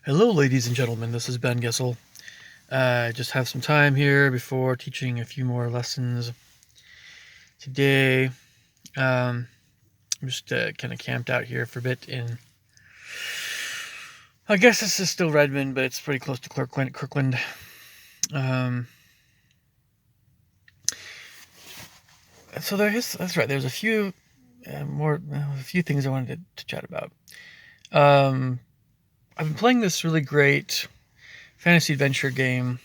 Hello, ladies and gentlemen. This is Ben Gessel. I just have some time here before teaching a few more lessons today. I'm just kind of camped out here for a bit in. I guess this is still Redmond, but it's pretty close to Kirkland. Um, so that's right. There's a few a few things I wanted to chat about. Um, I've been playing this really great fantasy adventure game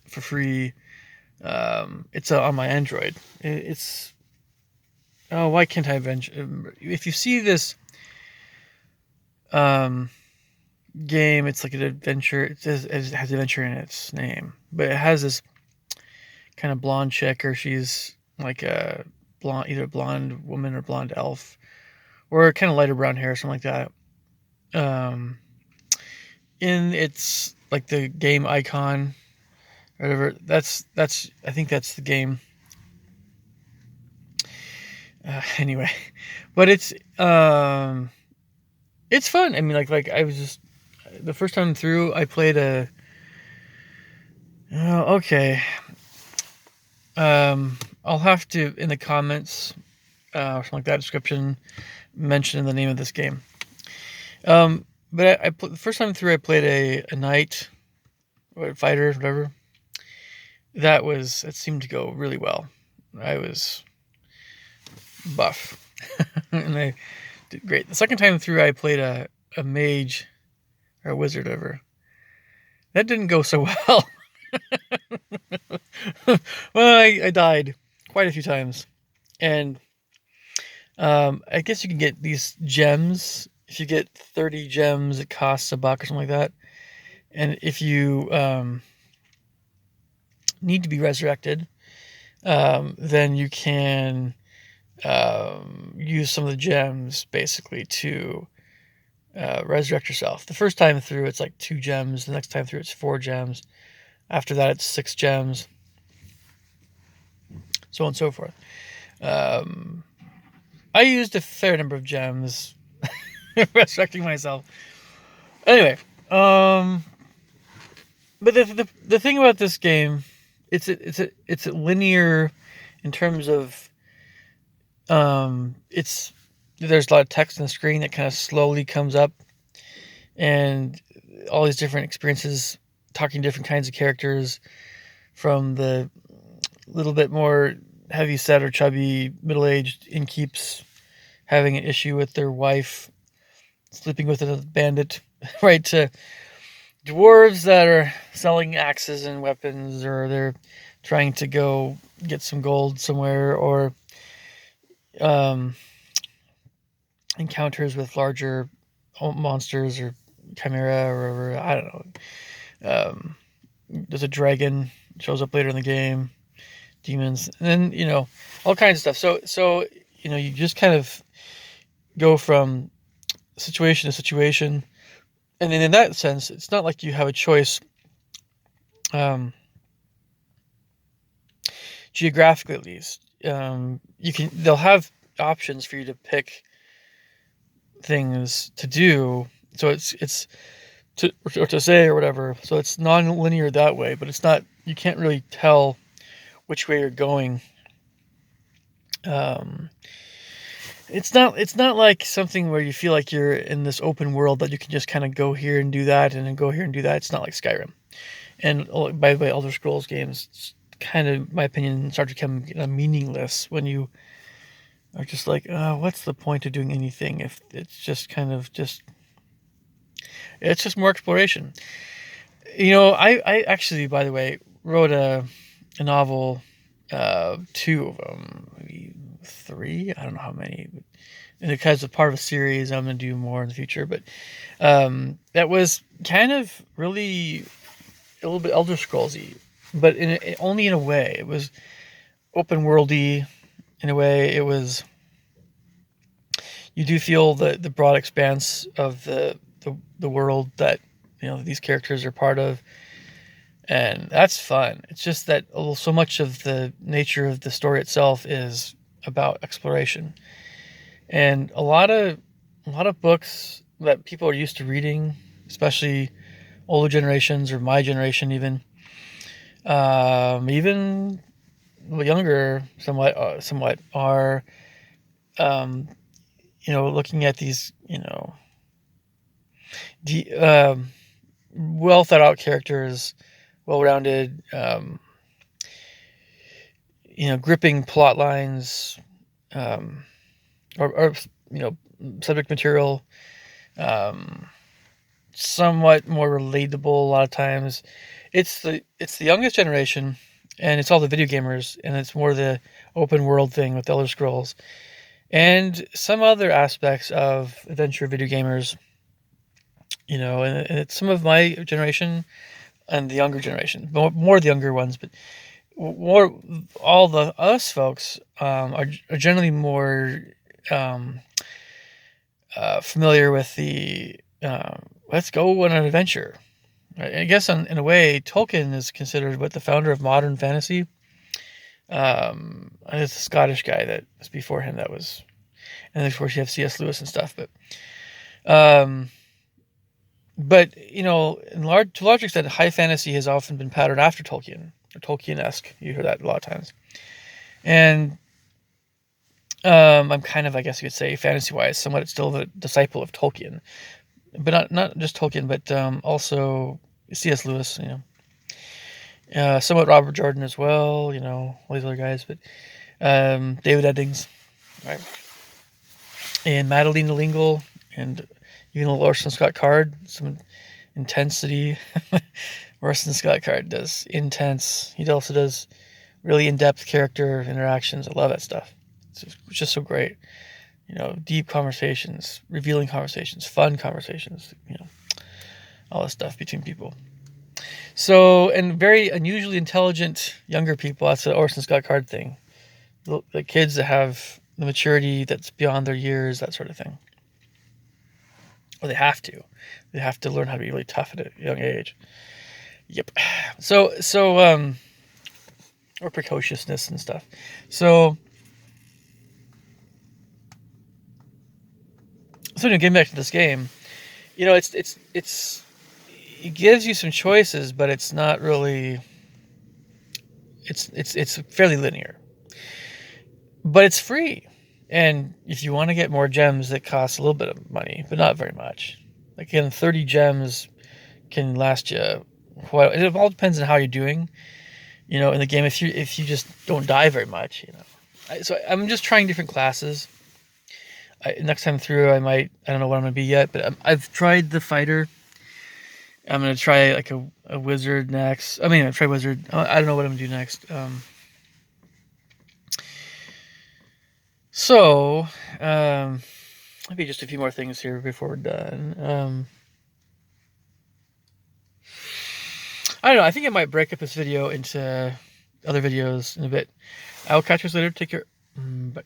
for free. It's on my Android. It's Oh, why can't I venture? If you see this um, game, it's like an adventure. It has adventure in its name, but it has this kind of blonde chick, or she's like a blonde, either blonde woman or blonde elf, or kind of lighter brown hair, something like that. In its like the game icon, or whatever. That's I think that's the game. Anyway, but it's fun. I mean, like I was just the first time through, I played a. Okay. I'll have to in the comments or something like that description mention the name of this game. But the first time through, I played a knight or fighter, whatever. That seemed to go really well. I was buff, and I did great. The second time through, I played a mage or a wizard over. That didn't go so well. Well, I died quite a few times, and I guess you can get these gems. If you get 30 gems, it costs $1 or something like that. And if you need to be resurrected, then you can use some of the gems basically to resurrect yourself. The first time through, it's like 2 gems. The next time through, it's 4 gems. After that, it's 6 gems. So on and so forth. I used a fair number of gems resurrecting myself. Anyway, but the thing about this game, it's a linear in terms of it's there's a lot of text on the screen that kind of slowly comes up, and all these different experiences, talking to different kinds of characters, from the little bit more heavy set or chubby middle-aged innkeeps having an issue with their wife sleeping with a bandit, right, to dwarves that are selling axes and weapons, or they're trying to go get some gold somewhere, or um, encounters with larger monsters or chimera or whatever. I don't know. There's a dragon shows up later in the game, demons, and then all kinds of stuff. So you just kind of go from situation to situation, and then in that sense, it's not like you have a choice. Geographically, at least, they'll have options for you to pick things to do. So it's to say or whatever. So it's non-linear that way, but it's not. You can't really tell which way you're going. Um, it's not like something where you feel like you're in this open world that you can just kind of go here and do that and then go here and do that. It's not like Skyrim. And by the way, Elder Scrolls games kind of, in my opinion, start to become meaningless when you are just like, what's the point of doing anything if it's just it's just more exploration. I actually, by the way, wrote a novel, 2 of them, maybe 3. I don't know how many, and because it's part of a series, I'm going to do more in the future. But that was kind of really a little bit Elder Scrollsy, but only in a way. It was open worldy in a way. It was, you do feel the broad expanse of the world that these characters are part of, and that's fun. It's just that so much of the nature of the story itself is about exploration, and a lot of books that people are used to reading, especially older generations or my generation even younger somewhat are looking at these well thought out characters, well rounded, gripping plot lines, um, or subject material, um, somewhat more relatable a lot of times. It's the youngest generation, and it's all the video gamers, and it's more the open world thing with Elder Scrolls and some other aspects of adventure video gamers. And it's some of my generation and the younger generation, more the younger ones, but more all the us folks are generally more um, familiar with the let's go on an adventure. I guess in a way, Tolkien is considered the founder of modern fantasy. It's a Scottish guy that was before him. That was, and of course you have C.S. Lewis and stuff. Um, but to a large extent, high fantasy has often been patterned after Tolkien or Tolkien-esque. You hear that a lot of times, and I'm kind of, I guess you could say, fantasy-wise, somewhat still the disciple of Tolkien, but not just Tolkien, but also C.S. Lewis. Somewhat Robert Jordan as well. All these other guys, but David Eddings, right, and Madeleine L'Engle, and even Orson Scott Card, some intensity. Orson Scott Card does intense. He also does really in-depth character interactions. I love that stuff. It's just so great. Deep conversations, revealing conversations, fun conversations. All that stuff between people. So, and very unusually intelligent younger people. That's the Orson Scott Card thing. The kids that have the maturity that's beyond their years, that sort of thing. Or they have to. They have to learn how to be really tough at a young age. Yep. So, or precociousness and stuff. So getting back to this game, it gives you some choices, but it's not really. It's fairly linear, but it's free. And if you want to get more gems, it costs a little bit of money, but not very much. Again, 30 gems can last you quite. It all depends on how you're doing, in the game. If you just don't die very much, So I'm just trying different classes. Next time through, I don't know what I'm gonna be yet, but I've tried the fighter. I'm gonna try like a wizard next. I try wizard. I don't know what I'm gonna do next. So, maybe just a few more things here before we're done. I don't know. I think I might break up this video into other videos in a bit. I'll catch you later. Take care. Bye.